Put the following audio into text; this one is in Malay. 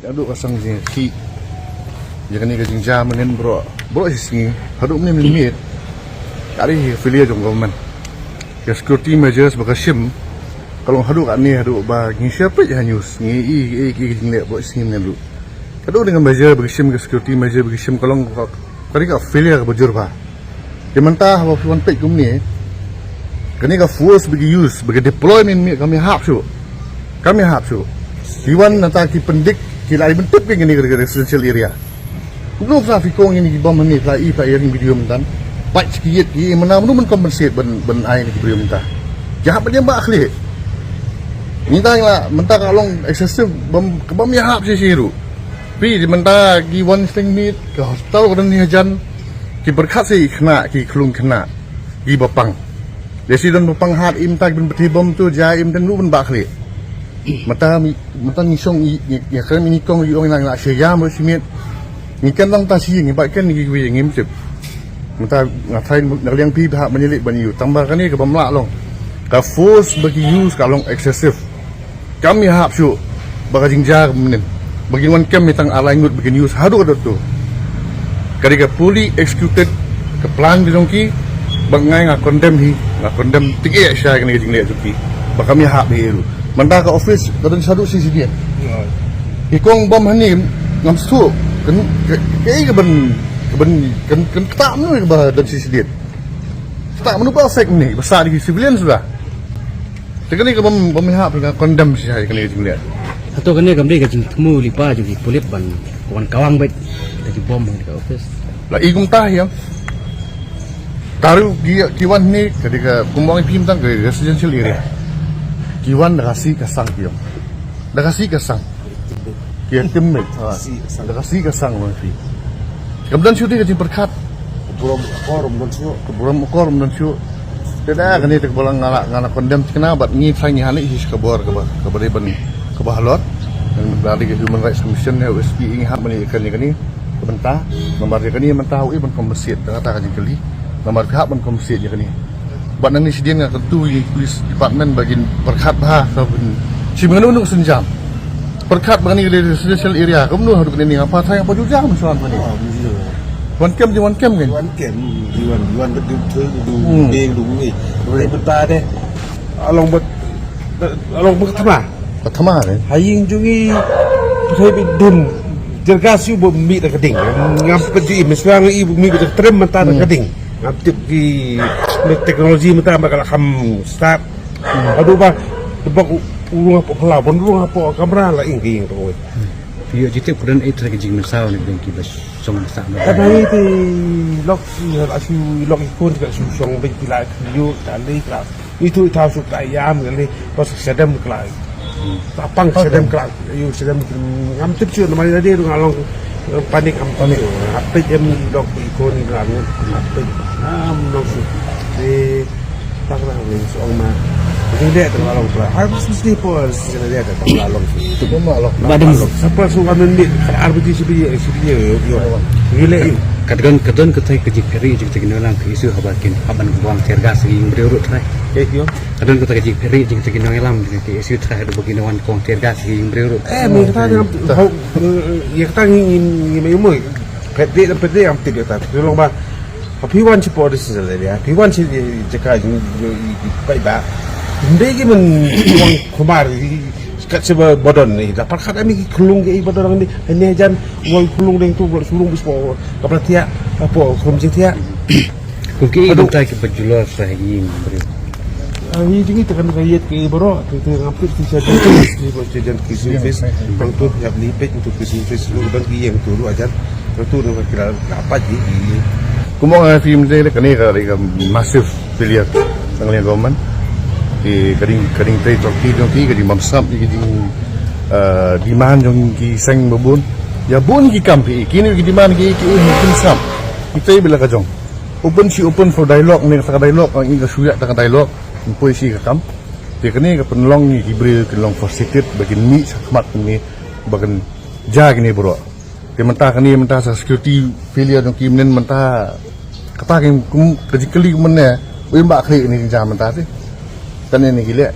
aduk asang jing ki jangan ni kajing jamanen bro sini aduk ni limit kali filia jong government ke security measures bakashim kalau aduk ni aduk ba ngi siapa ya news ngi kajing le bro sini ngelu aduk dengan measure bakashim ke security measure bakashim kalau kali ka filia ka bajur ba dimantah wa one page kum ni kani ka force bagi use bagi deployment mi kami hap su Iwan nanti ki pendik kila bentuk begini gara-gara residential area. Belum trafikong ini bom ni lah yang video mentan. Baik sikit ki mana men compensate ben ai ni video mentah. Jahat dia mbak akhli. Minta lah mentah kalong excessive bom ya hap siru. Pi di mentah ki one thing meet ke hospital kan ni hajan ki berkat si kena ki kelung kena ki bapang. Resident bapang hat im tak ben beti bom tu jai im dan lu ben mbak akhli. Mata ngisong ya kan ini kong yung nang Asia mo simit ni kan lang ta si ngi ba kan ni wi ngim sip mata ngatain naliang pi ha menyelit ban yu tambah kan ni ke bamla long ka force bagi use ka long excessive kami hap su bagi jingjar men bagi wan kam mitang alai ngut bagi use hadu ada tu kari ka fully executed ke plan di dongki bangai ngak condemn tinggi ya sya kan jing le juki ba kami hap hiru Manda ke office kadang sadu sisi dia. Ikong bom hani ngam stu kan ketak nu ba dan sisi dia. Ketak menu ba fake ni besar di civilian sudah. Tekani ke bom hap dengan condemn si hai kali jing lihat. Atau kan ni kamri ka jing temu lipa jadi polit ban kawan kawang baik jadi bom di office. Lah igum tah ya. Taru kiwan ni ketika kumbang pim tang ke residential area. Kiwan dah kasih kesang, kia kemet, dah kasih kesang lagi. Kemudian syuting kecil berkat, keburam korum dan syut. Tidak kan itu kebalang nganak kondem kena bat ni saya ni halik his kebar kebahalot dan dari Human Rights Commission ya USP ini hak menikah ni kementah nomor dia ni mentah ui ben kompesit kata kaji kali nomor hak ben kompesit je ni. Buat nanti si dia nggak tentu polis department bagi perkat bah kabin si mengenai senjam perkat bagi residential area kamu nuh hadap ini apa saya apa juga misalnya ni one cam kan di one betul deng dulu ni bentar deh along pertama kan haying jungi saya bidun jergasi bu mi tak keding ngam pergi misalnya ibu mi tak terima tak keding ngaptip di teknologi mata bakal ham start aduh ba bak urung apa kelabon urung apa kamera lah ingking tu Vio jitu kemudian itu lagi jing mesau ni bengki bas song masak. Tapi itu lok asyik lok ikon juga susung bengki lah view tali kelas itu tahu suka ayam kali pas sedem kelas tapang sedem kelas you sedem ngaptip sih namanya dia ngalong panik apa jam dok ikon ngalong apa nong di tak lah ni soal mah ini dia tu ngalong tu harus mesti pos dia tu ngalong tu ngalong siapa suka mendit arbitri sebiye yo relay kadang ketai kejik peri jik teginan ke isu habakin haban buang tergas yang berurut trai yo kadang ketai kejik peri jik teginan elam ke isu trai ada begini wan kong tergas yang berurut mereka ya kita ingin memang peti yang tidak tak tolong bah P1 si polisi saja dia P1 si jika baik bah ndegi men uang kemar kat seba badan ni dapat kata ni kelung ke badan ni hanya jan uang kelung deng tu sulung bis po kapal tiak apa komisi tiak kuki itu tak kebetulan saya ingin beri ini tinggi tekan kayat ke bro tu ngampir si jadi si jadi kisi face untuk yang lipet untuk kisi face lu bagi yang tu lu ajar tu nak kira apa je kumong film dia kani kali massive pilihan dengan government di kading tay Turkey dongki kading mamsam di demand dong ki sang babun ya bun ki kampi kini ki demand ki mungkin sam kita bila kajong open for dialogue ni kata dialogue ang inga suya taka dialogue puisi ka kam di kani ka penlong ni gibril kenlong facilitate bagin mi sakmat ni bagan jag ni bro di mentah kani mentah sa security failure dongki menen mentah kata kum kajikali menne ui mbak kli ni jam mentah sih kan ini gila